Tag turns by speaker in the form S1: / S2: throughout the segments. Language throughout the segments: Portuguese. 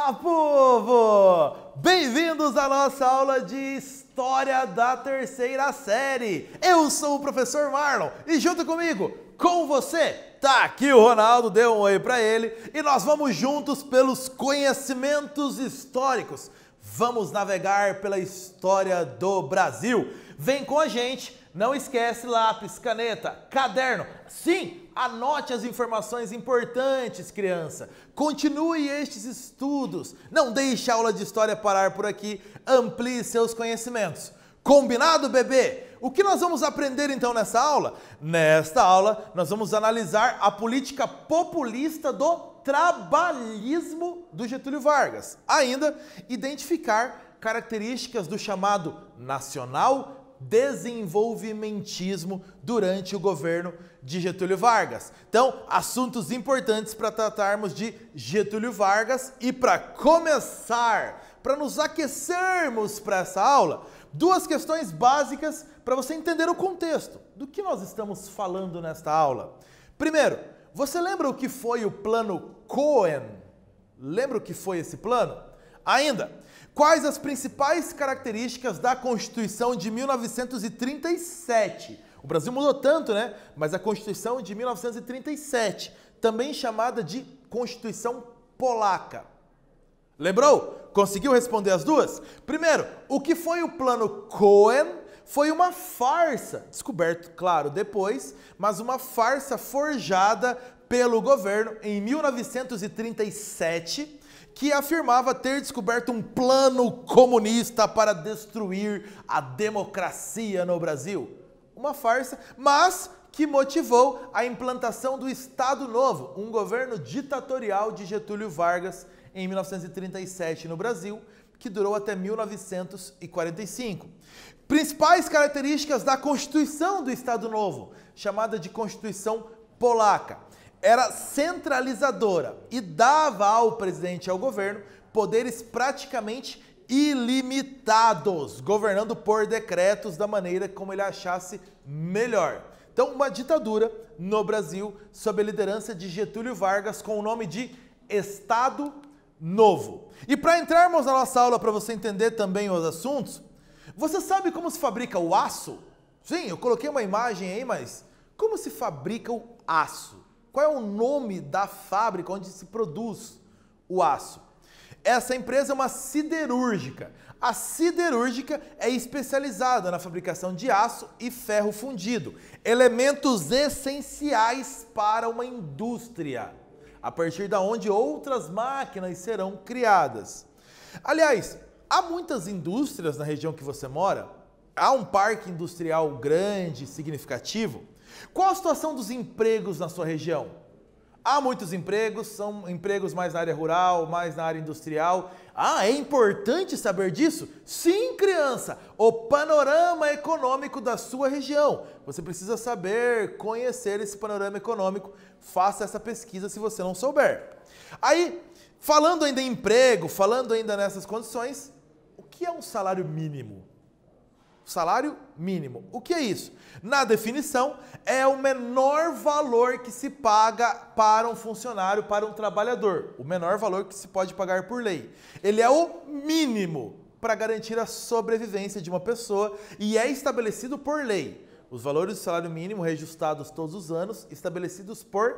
S1: Olá, povo! Bem-vindos à nossa aula de História da Terceira Série. Eu sou o professor Marlon e junto comigo, com você, tá aqui o Ronaldo, dê um oi pra ele e nós vamos juntos pelos conhecimentos históricos. Vamos navegar pela história do Brasil. Vem com a gente, não esquece lápis, caneta, caderno. Sim, anote as informações importantes, criança. Continue estes estudos. Não deixe a aula de história parar por aqui. Amplie seus conhecimentos. Combinado, bebê? O que nós vamos aprender então nessa aula? Nesta aula, nós vamos analisar a política populista do trabalhismo do Getúlio Vargas. Ainda, identificar características do chamado nacional desenvolvimentismo durante o governo de Getúlio Vargas. Então, assuntos importantes para tratarmos de Getúlio Vargas e para começar, para nos aquecermos para essa aula, duas questões básicas para você entender o contexto do que nós estamos falando nesta aula. Primeiro, você lembra o que foi o Plano Cohen? Lembra o que foi esse plano? Ainda, quais as principais características da Constituição de 1937? O Brasil mudou tanto, né? Mas a Constituição de 1937, também chamada de Constituição Polaca. Lembrou? Conseguiu responder as duas? Primeiro, o que foi o Plano Cohen? Foi uma farsa, descoberto, claro, depois, mas uma farsa forjada pelo governo em 1937, que afirmava ter descoberto um plano comunista para destruir a democracia no Brasil. Uma farsa, mas que motivou a implantação do Estado Novo, um governo ditatorial de Getúlio Vargas em 1937 no Brasil, que durou até 1945. Principais características da Constituição do Estado Novo, chamada de Constituição Polaca. Era centralizadora e dava ao presidente e ao governo poderes praticamente ilimitados, governando por decretos da maneira como ele achasse melhor. Então, uma ditadura no Brasil sob a liderança de Getúlio Vargas com o nome de Estado Novo. E para entrarmos na nossa aula, para você entender também os assuntos, você sabe como se fabrica o aço? Sim, eu coloquei uma imagem aí, mas como se fabrica o aço? Qual é o nome da fábrica onde se produz o aço? Essa empresa é uma siderúrgica. A siderúrgica é especializada na fabricação de aço e ferro fundido, elementos essenciais para uma indústria, a partir da onde outras máquinas serão criadas. Aliás, há muitas indústrias na região que você mora, há um parque industrial grande, significativo. Qual a situação dos empregos na sua região? Há muitos empregos, são empregos mais na área rural, mais na área industrial. Ah, é importante saber disso? Sim, criança! O panorama econômico da sua região. Você precisa saber, conhecer esse panorama econômico. Faça essa pesquisa se você não souber. Aí, falando ainda em emprego, falando ainda nessas condições, o que é um salário mínimo? Salário mínimo. O que é isso? Na definição, é o menor valor que se paga para um funcionário, para um trabalhador. O menor valor que se pode pagar por lei. Ele é o mínimo para garantir a sobrevivência de uma pessoa e é estabelecido por lei. Os valores do salário mínimo reajustados todos os anos, estabelecidos por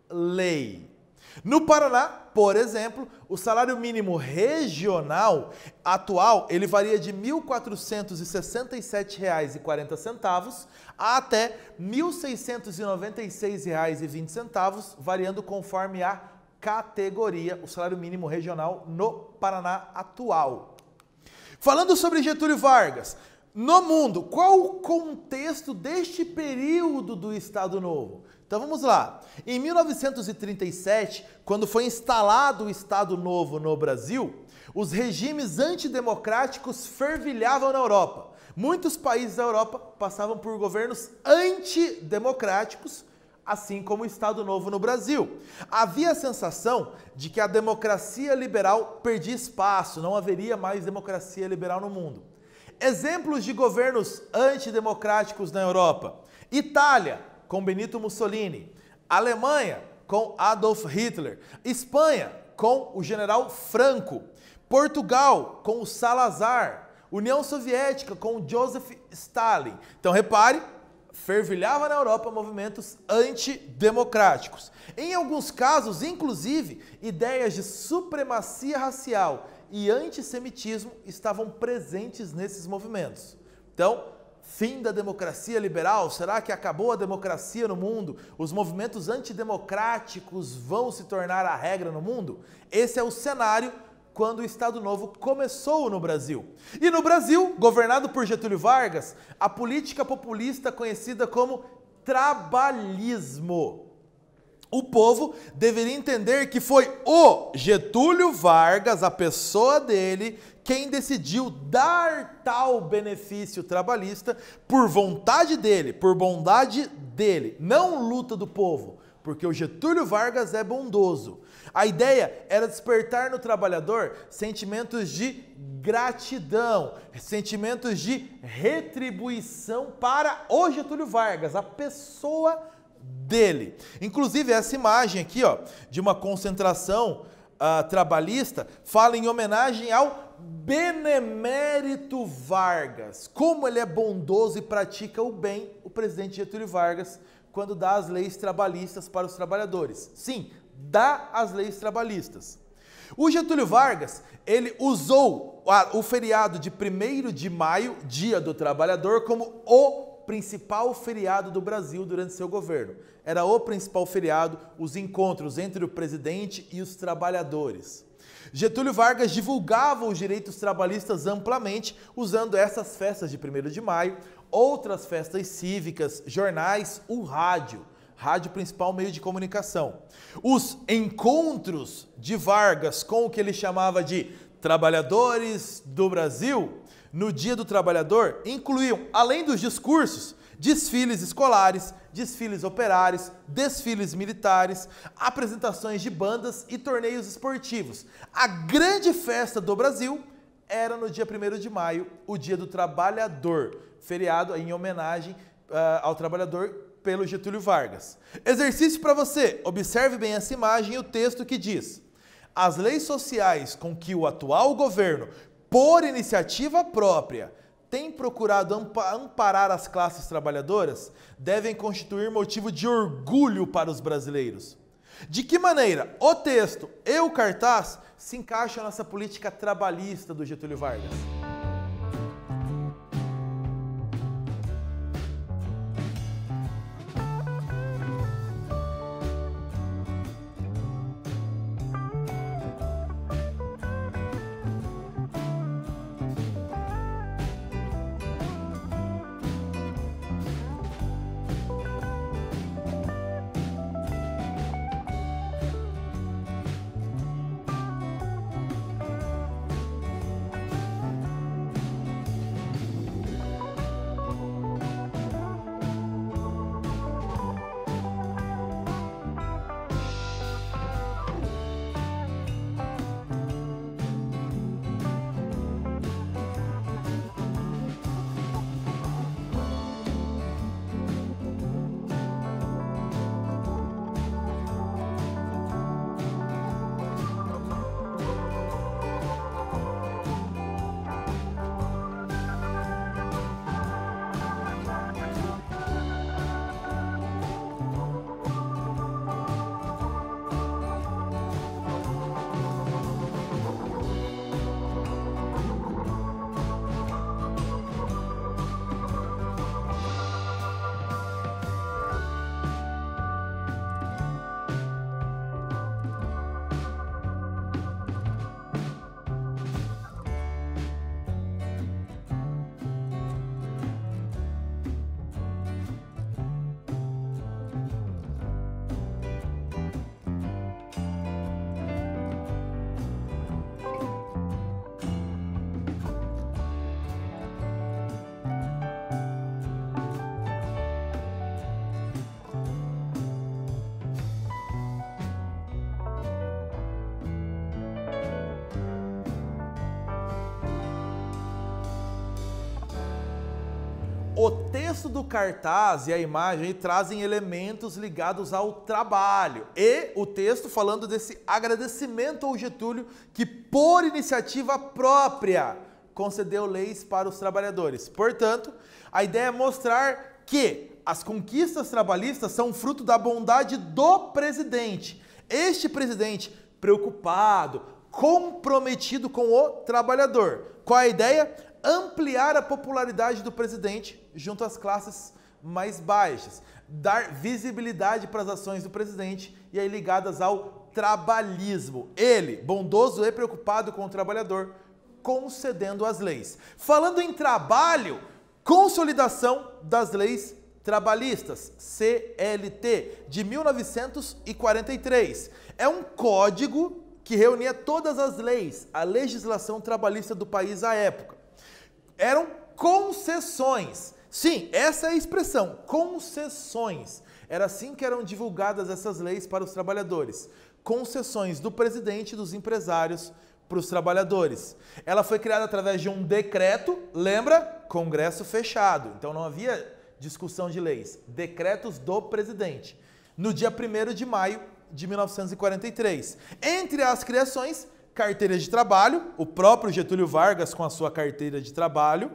S1: lei. No Paraná, por exemplo, o salário mínimo regional atual, ele varia de R$ 1.467,40 a até R$ 1.696,20, variando conforme a categoria, o salário mínimo regional no Paraná atual. Falando sobre Getúlio Vargas, no mundo, qual o contexto deste período do Estado Novo? Então vamos lá. Em 1937, quando foi instalado o Estado Novo no Brasil, os regimes antidemocráticos fervilhavam na Europa. Muitos países da Europa passavam por governos antidemocráticos, assim como o Estado Novo no Brasil. Havia a sensação de que a democracia liberal perdia espaço, não haveria mais democracia liberal no mundo. Exemplos de governos antidemocráticos na Europa: Itália, com Benito Mussolini; Alemanha, com Adolf Hitler; Espanha, com o general Franco, Portugal com o Salazar, União Soviética com o Joseph Stalin. Então repare, fervilhava na Europa movimentos antidemocráticos. Em alguns casos, inclusive, ideias de supremacia racial e antissemitismo estavam presentes nesses movimentos. Então, fim da democracia liberal? Será que acabou a democracia no mundo? Os movimentos antidemocráticos vão se tornar a regra no mundo? Esse é o cenário quando o Estado Novo começou no Brasil. E no Brasil, governado por Getúlio Vargas, a política populista conhecida como trabalhismo. O povo deveria entender que foi o Getúlio Vargas, a pessoa dele, quem decidiu dar tal benefício trabalhista por vontade dele, por bondade dele, não luta do povo, porque o Getúlio Vargas é bondoso. A ideia era despertar no trabalhador sentimentos de gratidão, sentimentos de retribuição para o Getúlio Vargas, a pessoa dele. Inclusive, essa imagem aqui, ó, de uma concentração trabalhista, fala em homenagem ao Benemérito Vargas. Como ele é bondoso e pratica o bem, o presidente Getúlio Vargas, quando dá as leis trabalhistas para os trabalhadores. Sim, dá as leis trabalhistas. O Getúlio Vargas, ele usou o feriado de 1º de maio, Dia do Trabalhador, como o principal feriado do Brasil durante seu governo. Era o principal feriado, os encontros entre o presidente e os trabalhadores. Getúlio Vargas divulgava os direitos trabalhistas amplamente, usando essas festas de 1º de maio, outras festas cívicas, jornais, o rádio. Rádio, principal meio de comunicação. Os encontros de Vargas com o que ele chamava de trabalhadores do Brasil, no Dia do Trabalhador, incluíam, além dos discursos, desfiles escolares, desfiles operários, desfiles militares, apresentações de bandas e torneios esportivos. A grande festa do Brasil era no dia 1º de maio, o Dia do Trabalhador, feriado em homenagem ao trabalhador pelo Getúlio Vargas. Exercício para você, observe bem essa imagem e o texto que diz: as leis sociais com que o atual governo, por iniciativa própria, tem procurado amparar as classes trabalhadoras, devem constituir motivo de orgulho para os brasileiros. De que maneira o texto e o cartaz se encaixam nessa política trabalhista do Getúlio Vargas? texto do cartaz e a imagem trazem elementos ligados ao trabalho. E o texto falando desse agradecimento ao Getúlio que, por iniciativa própria, concedeu leis para os trabalhadores. Portanto, a ideia é mostrar que as conquistas trabalhistas são fruto da bondade do presidente. Este presidente preocupado, comprometido com o trabalhador. Qual é a ideia? Ampliar a popularidade do presidente junto às classes mais baixas. Dar visibilidade para as ações do presidente e aí ligadas ao trabalhismo. Ele, bondoso e preocupado com o trabalhador, concedendo as leis. Falando em trabalho, consolidação das leis trabalhistas, CLT, de 1943. É um código que reunia todas as leis, a legislação trabalhista do país à época. Eram concessões. Sim, essa é a expressão, concessões. Era assim que eram divulgadas essas leis para os trabalhadores. Concessões do presidente e dos empresários para os trabalhadores. Ela foi criada através de um decreto, lembra? Congresso fechado. Então não havia discussão de leis. Decretos do presidente. No dia 1º de maio de 1943. Entre as criações, carteira de trabalho, o próprio Getúlio Vargas com a sua carteira de trabalho,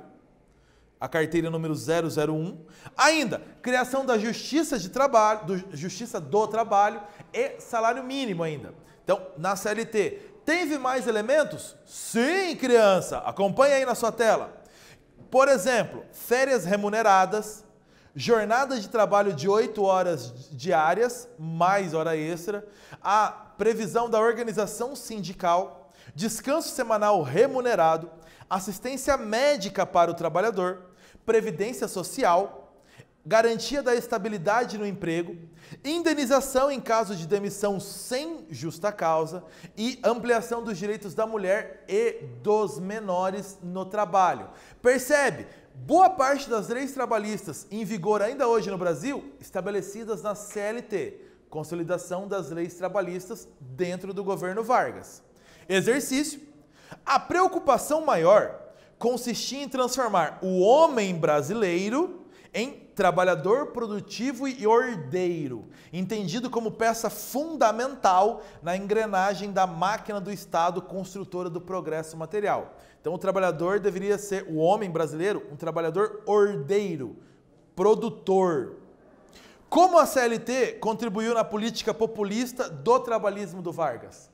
S1: a carteira número 001. Ainda, criação da Justiça de Trabalho, Justiça do Trabalho e salário mínimo ainda. Então, na CLT, teve mais elementos? Sim, criança! Acompanha aí na sua tela. Por exemplo, férias remuneradas, jornada de trabalho de 8 horas diárias, mais hora extra, a previsão da organização sindical, descanso semanal remunerado, assistência médica para o trabalhador, previdência social, garantia da estabilidade no emprego, indenização em caso de demissão sem justa causa e ampliação dos direitos da mulher e dos menores no trabalho. Percebe? Boa parte das leis trabalhistas em vigor ainda hoje no Brasil, estabelecidas na CLT, consolidação das leis trabalhistas dentro do governo Vargas. Exercício. A preocupação maior consistia em transformar o homem brasileiro em trabalhador produtivo e ordeiro, entendido como peça fundamental na engrenagem da máquina do Estado construtora do progresso material. Então o trabalhador deveria ser, o homem brasileiro, um trabalhador ordeiro, produtor. Como a CLT contribuiu na política populista do trabalhismo do Vargas?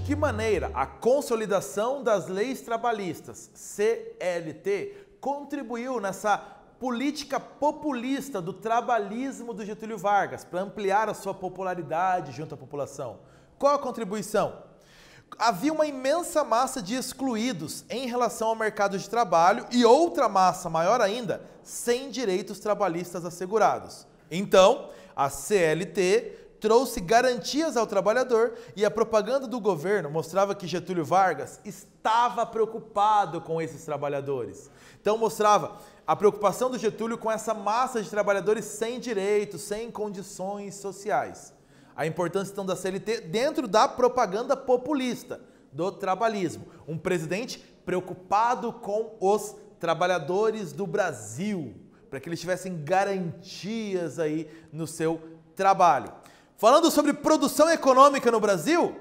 S1: que maneira a consolidação das leis trabalhistas, CLT, contribuiu nessa política populista do trabalhismo do Getúlio Vargas para ampliar a sua popularidade junto à população? Qual a contribuição? Havia uma imensa massa de excluídos em relação ao mercado de trabalho e outra massa maior ainda, sem direitos trabalhistas assegurados. Então, a CLT trouxe garantias ao trabalhador e a propaganda do governo mostrava que Getúlio Vargas estava preocupado com esses trabalhadores. Então mostrava a preocupação do Getúlio com essa massa de trabalhadores sem direitos, sem condições sociais. A importância então da CLT dentro da propaganda populista do trabalhismo. Um presidente preocupado com os trabalhadores do Brasil, para que eles tivessem garantias aí no seu trabalho. Falando sobre produção econômica no Brasil,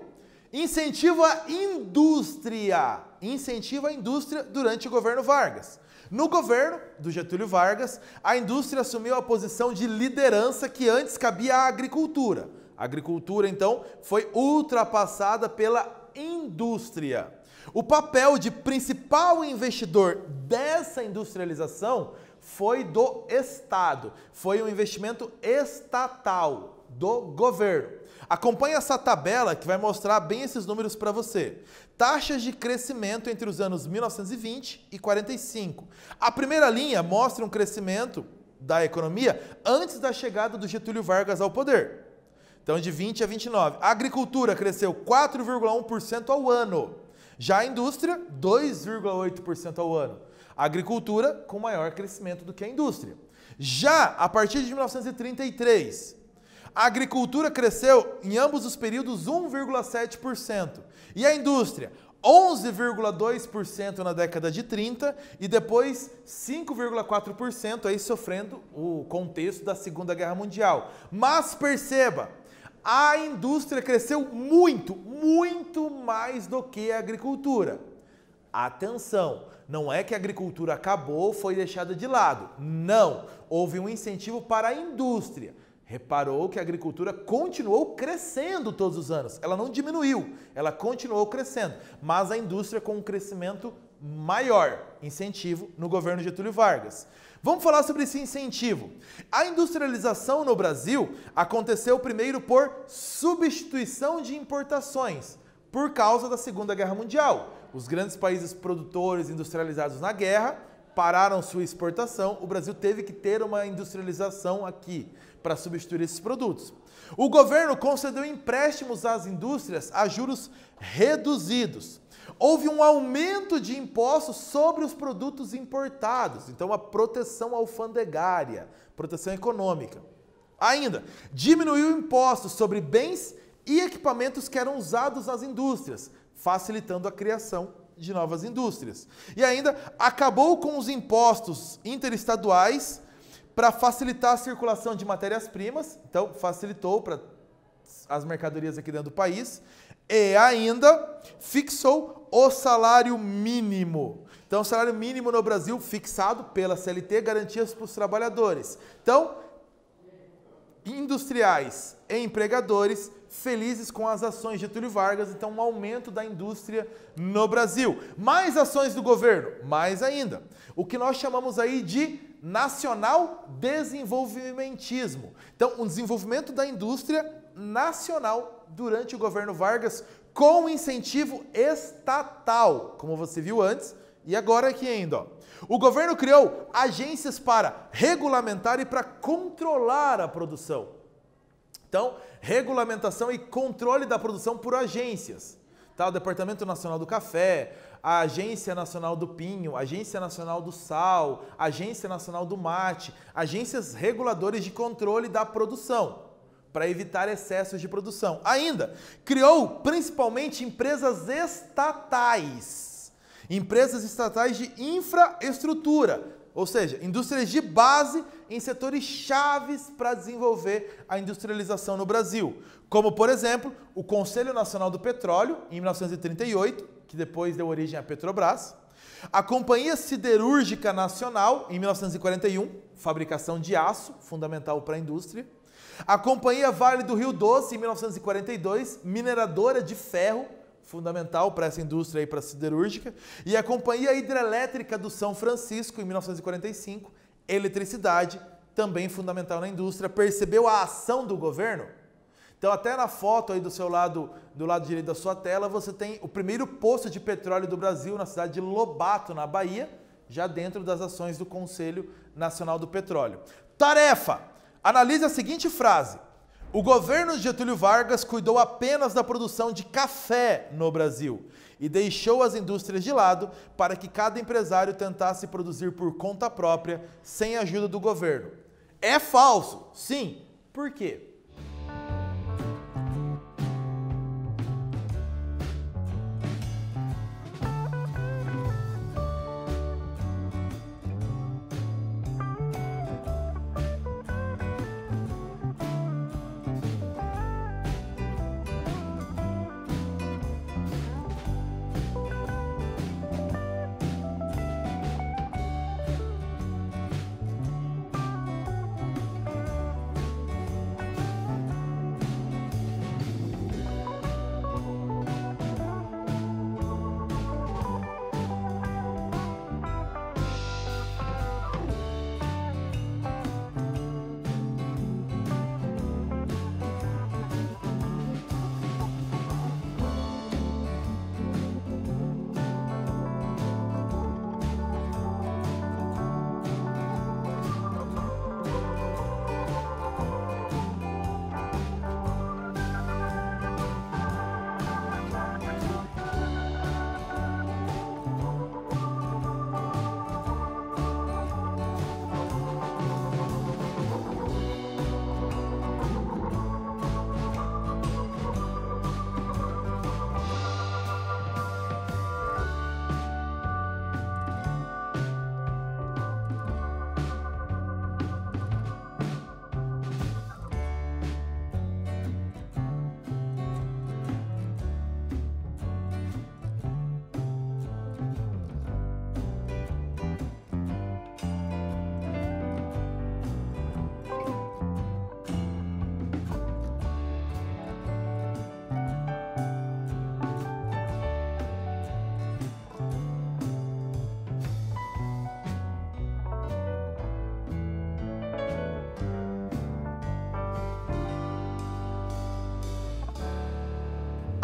S1: incentivo à indústria. Incentiva a indústria durante o governo Vargas. No governo do Getúlio Vargas, a indústria assumiu a posição de liderança que antes cabia à agricultura. A agricultura, então, foi ultrapassada pela indústria. O papel de principal investidor dessa industrialização foi do Estado. Foi um investimento estatal do governo. Acompanhe essa tabela que vai mostrar bem esses números para você. Taxas de crescimento entre os anos 1920 e 45. A primeira linha mostra um crescimento da economia antes da chegada do Getúlio Vargas ao poder. Então, de 20 a 29. A agricultura cresceu 4,1% ao ano. Já a indústria, 2,8% ao ano. A agricultura com maior crescimento do que a indústria. Já a partir de 1933, a agricultura cresceu em ambos os períodos 1,7%. E a indústria, 11,2% na década de 30 e depois 5,4% aí sofrendo o contexto da Segunda Guerra Mundial. Mas perceba, a indústria cresceu muito, muito mais do que a agricultura. Atenção, não é que a agricultura acabou, foi deixada de lado. Não, houve um incentivo para a indústria. Reparou que a agricultura continuou crescendo todos os anos. Ela não diminuiu, ela continuou crescendo. Mas a indústria com um crescimento maior, incentivo no governo Getúlio Vargas. Vamos falar sobre esse incentivo. A industrialização no Brasil aconteceu primeiro por substituição de importações, por causa da Segunda Guerra Mundial. Os grandes países produtores industrializados na guerra pararam sua exportação, o Brasil teve que ter uma industrialização aqui para substituir esses produtos. O governo concedeu empréstimos às indústrias a juros reduzidos. Houve um aumento de impostos sobre os produtos importados, então a proteção alfandegária, proteção econômica. Ainda, diminuiu impostos sobre bens e equipamentos que eram usados nas indústrias, facilitando a criação de novas indústrias. E ainda acabou com os impostos interestaduais para facilitar a circulação de matérias-primas, então facilitou para as mercadorias aqui dentro do país, e ainda fixou o salário mínimo. Então, o salário mínimo no Brasil fixado pela CLT, garantias para os trabalhadores. Então, industriais e empregadores felizes com as ações de Getúlio Vargas, então um aumento da indústria no Brasil. Mais ações do governo, mais ainda. O que nós chamamos aí de nacional desenvolvimentismo. Então, um desenvolvimento da indústria nacional durante o governo Vargas com incentivo estatal, como você viu antes, e agora aqui ainda. Ó. O governo criou agências para regulamentar e para controlar a produção. Então, regulamentação e controle da produção por agências. Tá? O Departamento Nacional do Café, a Agência Nacional do Pinho, a Agência Nacional do Sal, a Agência Nacional do Mate, agências reguladoras de controle da produção, para evitar excessos de produção. Ainda, criou principalmente empresas estatais de infraestrutura, ou seja, indústrias de base em setores chaves para desenvolver a industrialização no Brasil, como, por exemplo, o Conselho Nacional do Petróleo, em 1938, que depois deu origem à Petrobras, a Companhia Siderúrgica Nacional, em 1941, fabricação de aço, fundamental para a indústria, a Companhia Vale do Rio Doce, em 1942, mineradora de ferro, fundamental para essa indústria aí, para a siderúrgica, e a Companhia Hidrelétrica do São Francisco, em 1945, eletricidade, também fundamental na indústria. Percebeu a ação do governo? Então, até na foto aí do seu lado, do lado direito da sua tela, você tem o primeiro poço de petróleo do Brasil, na cidade de Lobato, na Bahia, já dentro das ações do Conselho Nacional do Petróleo. Tarefa! Analise a seguinte frase: o governo de Getúlio Vargas cuidou apenas da produção de café no Brasil e deixou as indústrias de lado para que cada empresário tentasse produzir por conta própria, sem a ajuda do governo. É falso? Sim. Por quê?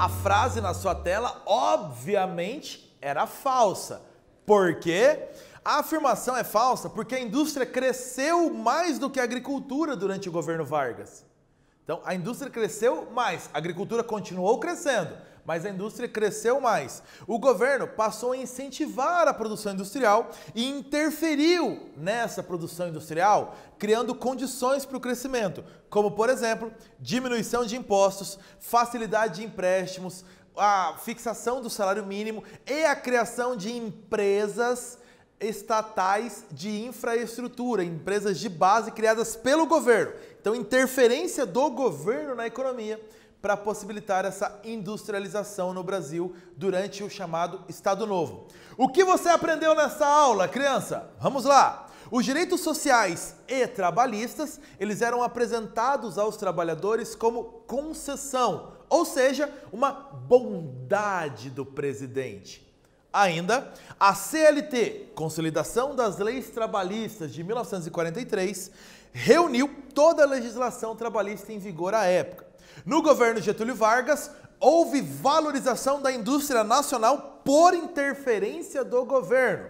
S1: A frase na sua tela, obviamente, era falsa. Por quê? A afirmação é falsa porque a indústria cresceu mais do que a agricultura durante o governo Vargas. Então, a indústria cresceu mais, a agricultura continuou crescendo, mas a indústria cresceu mais. O governo passou a incentivar a produção industrial e interferiu nessa produção industrial, criando condições para o crescimento, como, por exemplo, diminuição de impostos, facilidade de empréstimos, a fixação do salário mínimo e a criação de empresas estatais de infraestrutura, empresas de base criadas pelo governo. Então, interferência do governo na economia para possibilitar essa industrialização no Brasil durante o chamado Estado Novo. O que você aprendeu nessa aula, criança? Vamos lá! Os direitos sociais e trabalhistas, eles eram apresentados aos trabalhadores como concessão, ou seja, uma bondade do presidente. Ainda, a CLT, Consolidação das Leis Trabalhistas de 1943, reuniu toda a legislação trabalhista em vigor à época. No governo Getúlio Vargas, houve valorização da indústria nacional por interferência do governo.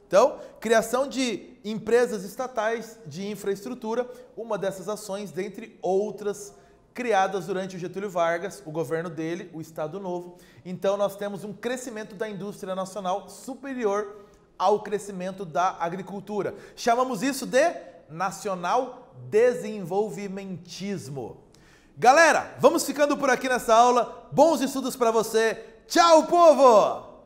S1: Então, criação de empresas estatais de infraestrutura, uma dessas ações, dentre outras, criadas durante o Getúlio Vargas, o governo dele, o Estado Novo. Então, nós temos um crescimento da indústria nacional superior ao crescimento da agricultura. Chamamos isso de nacional desenvolvimentismo. Galera, vamos ficando por aqui nessa aula. Bons estudos para você. Tchau, povo!